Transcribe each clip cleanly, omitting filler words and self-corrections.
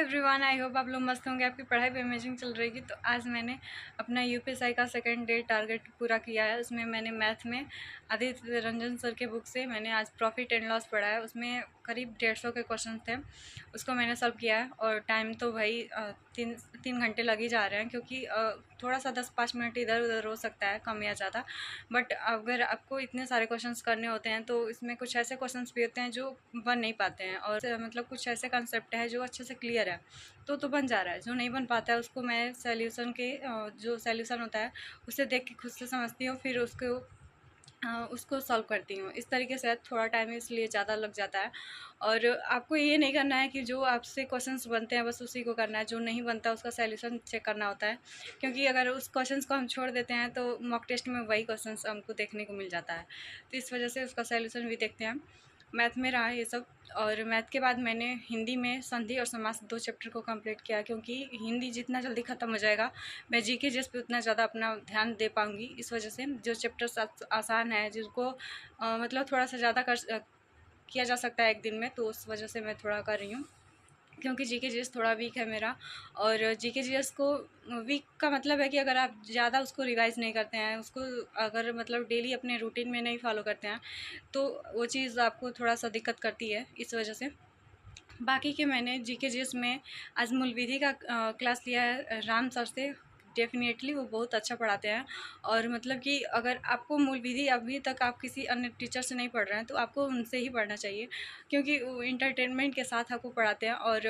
Everyone, I hope आप लोग मस्त होंगे। आपकी पढ़ाई भी अमेजिंग चल रही है। तो आज मैंने अपना यूपीएसआई का सेकंड डे टारगेट पूरा किया है। उसमें मैंने मैथ में आदित्य रंजन सर के बुक से मैंने आज प्रॉफिट एंड लॉस पढ़ा है। उसमें करीब 150 के क्वेश्चन थे, उसको मैंने सॉल्व किया है। और टाइम तो भाई तीन घंटे लग ही जा रहे हैं, क्योंकि थोड़ा सा 10-5 मिनट इधर उधर हो सकता है, कम या ज़्यादा। बट अगर आपको इतने सारे क्वेश्चंस करने होते हैं तो इसमें कुछ ऐसे क्वेश्चंस भी होते हैं जो बन नहीं पाते हैं, और मतलब कुछ ऐसे कंसेप्ट है जो अच्छे से क्लियर है तो बन जा रहा है। जो नहीं बन पाता है उसको मैं सॉल्यूशन के जो सॉल्यूशन होता है उसे देख के खुद से समझती हूँ, फिर उसको सॉल्व करती हूँ। इस तरीके से थोड़ा टाइम इसलिए ज़्यादा लग जाता है। और आपको ये नहीं करना है कि जो आपसे क्वेश्चंस बनते हैं बस उसी को करना है, जो नहीं बनता उसका सॉल्यूशन चेक करना होता है। क्योंकि अगर उस क्वेश्चंस को हम छोड़ देते हैं तो मॉक टेस्ट में वही क्वेश्चंस हमको देखने को मिल जाता है। तो इस वजह से उसका सॉल्यूशन भी देखते हैं। मैथ में रहा ये सब। और मैथ के बाद मैंने हिंदी में संधि और समास 2 चैप्टर को कंप्लीट किया, क्योंकि हिंदी जितना जल्दी ख़त्म हो जाएगा मैं जीके जिस पे उतना ज़्यादा अपना ध्यान दे पाऊँगी। इस वजह से जो चैप्टर्स आसान है, जिसको मतलब थोड़ा सा ज़्यादा किया जा सकता है एक दिन में, तो उस वजह से मैं थोड़ा कर रही हूँ। क्योंकि जीके जीएस थोड़ा वीक है मेरा। और जीके जीएस को वीक का मतलब है कि अगर आप ज़्यादा उसको रिवाइज़ नहीं करते हैं, उसको अगर मतलब डेली अपने रूटीन में नहीं फॉलो करते हैं, तो वो चीज़ आपको थोड़ा सा दिक्कत करती है। इस वजह से बाकी के मैंने जीके जीएस में आज मूल विधि का क्लास लिया है राम सर से। डेफिनेटली वो बहुत अच्छा पढ़ाते हैं। और मतलब कि अगर आपको मूल विधि अभी तक आप किसी अन्य टीचर से नहीं पढ़ रहे हैं तो आपको उनसे ही पढ़ना चाहिए, क्योंकि वो इंटरटेनमेंट के साथ आपको पढ़ाते हैं और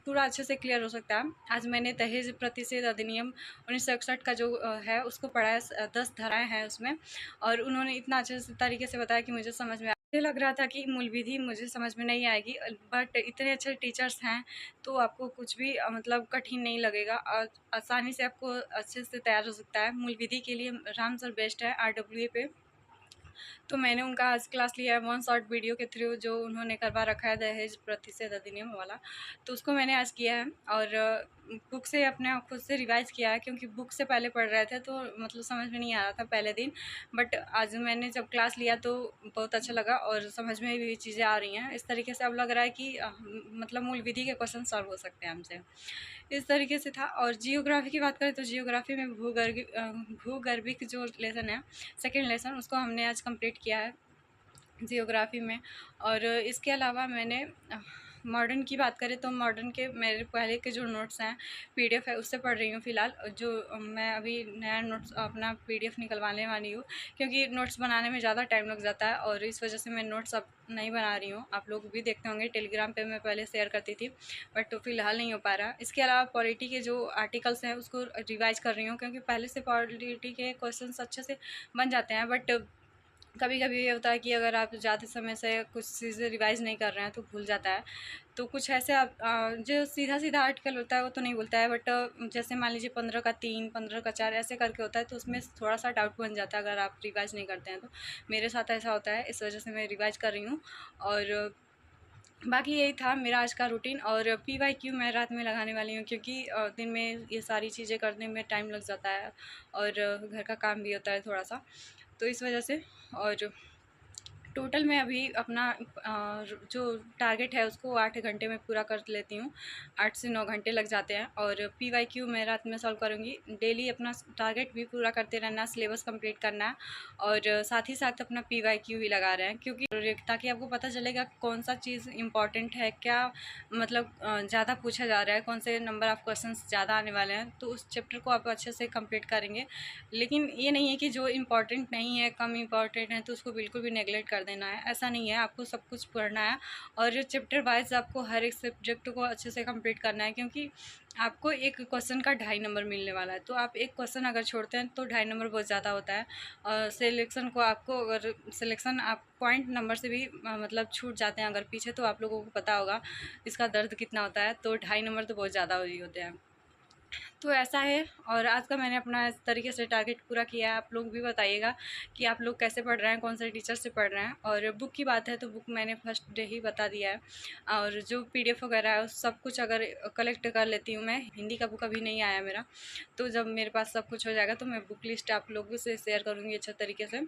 पूरा अच्छे से क्लियर हो सकता है। आज मैंने दहेज प्रतिषेध अधिनियम 1961 का जो है उसको पढ़ा है। 10 धाराएँ हैं उसमें, और उन्होंने इतना अच्छे तरीके से बताया कि मुझे समझ में मुझे लग रहा था कि मूल विधि मुझे समझ में नहीं आएगी, बट इतने अच्छे टीचर्स हैं तो आपको कुछ भी मतलब कठिन नहीं लगेगा और आसानी से आपको अच्छे से तैयार हो सकता है। मूल विधि के लिए राम सर बेस्ट है RWA पे। तो मैंने उनका आज क्लास लिया है वन शॉर्ट वीडियो के थ्रू, जो उन्होंने करवा रखा है दहेज प्रतिषेध अधिनियम वाला। तो उसको मैंने आज किया है और बुक से अपने खुद से रिवाइज़ किया है, क्योंकि बुक से पहले पढ़ रहे थे तो मतलब समझ में नहीं आ रहा था पहले दिन। बट आज मैंने जब क्लास लिया तो बहुत अच्छा लगा और समझ में भी चीज़ें आ रही हैं। इस तरीके से अब लग रहा है कि मतलब मूल विधि के क्वेश्चन सॉल्व हो सकते हैं हमसे। इस तरीके से था। और जियोग्राफी की बात करें तो जियोग्राफी में भूगर्भिक जो लेसन है, सेकेंड लेसन, उसको हमने आज कंप्लीट किया है जियोग्राफी में। और इसके अलावा मैंने मॉडर्न की बात करें तो मॉडर्न के मेरे पहले के जो नोट्स हैं पीडीएफ है उससे पढ़ रही हूँ फ़िलहाल। जो मैं अभी नया नोट्स अपना पीडीएफ निकलवाने वाली हूँ, क्योंकि नोट्स बनाने में ज़्यादा टाइम लग जाता है और इस वजह से मैं नोट्स अब नहीं बना रही हूँ। आप लोग भी देखते होंगे टेलीग्राम पे मैं पहले शेयर करती थी, बट तो फ़िलहाल नहीं हो पा रहा। इसके अलावा पॉलिटी के जो आर्टिकल्स हैं उसको रिवाइज़ कर रही हूँ, क्योंकि पहले से पॉलिटी के क्वेश्चन अच्छे से बन जाते हैं। बट कभी कभी ये होता है कि अगर आप ज़्यादा समय से कुछ चीज़ें रिवाइज़ नहीं कर रहे हैं तो भूल जाता है। तो कुछ ऐसे आप जो सीधा सीधा आर्टिकल होता है वो तो नहीं बोलता है, बट जैसे मान लीजिए 15 का 3, 15 का 4 ऐसे करके होता है, तो उसमें थोड़ा सा डाउट बन जाता है अगर आप रिवाइज़ नहीं करते हैं तो। मेरे साथ ऐसा होता है, इस वजह से मैं रिवाइज़ कर रही हूँ। और बाकी यही था मेरा आज का रूटीन। और PYQ मैं रात में लगाने वाली हूँ, क्योंकि दिन में ये सारी चीज़ें करने में टाइम लग जाता है और घर का काम भी होता है थोड़ा सा, तो इस वजह से। और टोटल मैं अभी अपना जो टारगेट है उसको 8 घंटे में पूरा कर लेती हूँ। 8 से 9 घंटे लग जाते हैं। और PYQ मैं रात में सॉल्व करूँगी। डेली अपना टारगेट भी पूरा करते रहना, सिलेबस कंप्लीट करना है और साथ ही साथ अपना PYQ भी लगा रहे हैं, क्योंकि ताकि आपको पता चलेगा कौन सा चीज़ इम्पॉर्टेंट है, क्या मतलब ज़्यादा पूछा जा रहा है, कौन से नंबर ऑफ़ क्वेश्चंस ज़्यादा आने वाले हैं, तो उस चैप्टर को आप अच्छे से कंप्लीट करेंगे। लेकिन ये नहीं है कि जो इम्पॉर्टेंट नहीं है, कम इम्पॉर्टेंट है तो उसको बिल्कुल भी नेगलेक्ट कर देना है, ऐसा नहीं है। आपको सब कुछ पढ़ना है और चैप्टर वाइज आपको हर एक सब्जेक्ट को अच्छे से कंप्लीट करना है, क्योंकि आपको एक क्वेश्चन का 2.5 नंबर मिलने वाला है। तो आप एक क्वेश्चन अगर छोड़ते हैं तो 2.5 नंबर बहुत ज़्यादा होता है। और सिलेक्शन को आपको अगर सिलेक्शन आप पॉइंट नंबर से भी मतलब छूट जाते हैं अगर पीछे, तो आप लोगों को पता होगा इसका दर्द कितना होता है। तो 2.5 नंबर तो बहुत ज़्यादा ही होते हैं। तो ऐसा है। और आज का मैंने अपना इस तरीके से टारगेट पूरा किया है। आप लोग भी बताइएगा कि आप लोग कैसे पढ़ रहे हैं, कौन से टीचर से पढ़ रहे हैं। और बुक की बात है तो बुक मैंने फर्स्ट डे ही बता दिया है। और जो PDF वगैरह है सब कुछ अगर कलेक्ट कर लेती हूँ मैं, हिंदी का बुक अभी नहीं आया मेरा, तो जब मेरे पास सब कुछ हो जाएगा तो मैं बुक लिस्ट आप लोगों से शेयर करूँगी अच्छे तरीके से,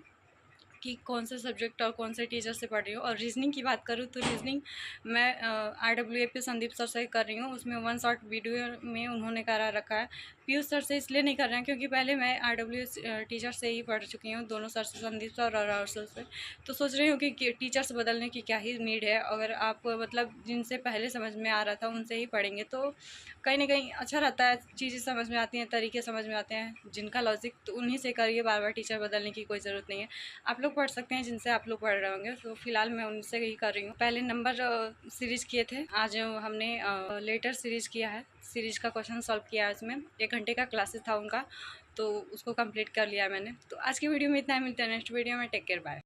कि कौन से सब्जेक्ट और कौन से टीचर से पढ़ रही हूँ। और रीजनिंग की बात करूँ तो रीजनिंग मैं RWAP संदीप सर से कर रही हूँ। उसमें 1 शॉर्ट वीडियो में उन्होंने करा रखा है। पीयूष सर से इसलिए नहीं कर रहे हैं क्योंकि पहले मैं RWA टीचर से ही पढ़ चुकी हूँ, दोनों सर से, संदीप सर और राहुल सर से। तो सोच रही हूँ कि टीचर्स बदलने की क्या ही नीड है। अगर आप मतलब जिनसे पहले समझ में आ रहा था उनसे ही पढ़ेंगे तो कहीं ना कहीं अच्छा रहता है, चीज़ें समझ में आती हैं, तरीके समझ में आते हैं, जिनका लॉजिक तो उन्हीं से करिए, बार बार टीचर बदलने की कोई ज़रूरत नहीं है। आप लोग पढ़ सकते हैं जिनसे आप लोग पढ़ रहे होंगे, तो फिलहाल मैं उनसे ही कर रही हूँ। पहले नंबर सीरीज़ किए थे, आज हमने लेटर सीरीज़ किया है। सीरीज़ का क्वेश्चन सॉल्व किया है, उसमें 1 घंटे का क्लासेस था उनका, तो उसको कंप्लीट कर लिया मैंने। तो आज की वीडियो में इतना ही, मिलते हैं नेक्स्ट वीडियो में। Take care, bye.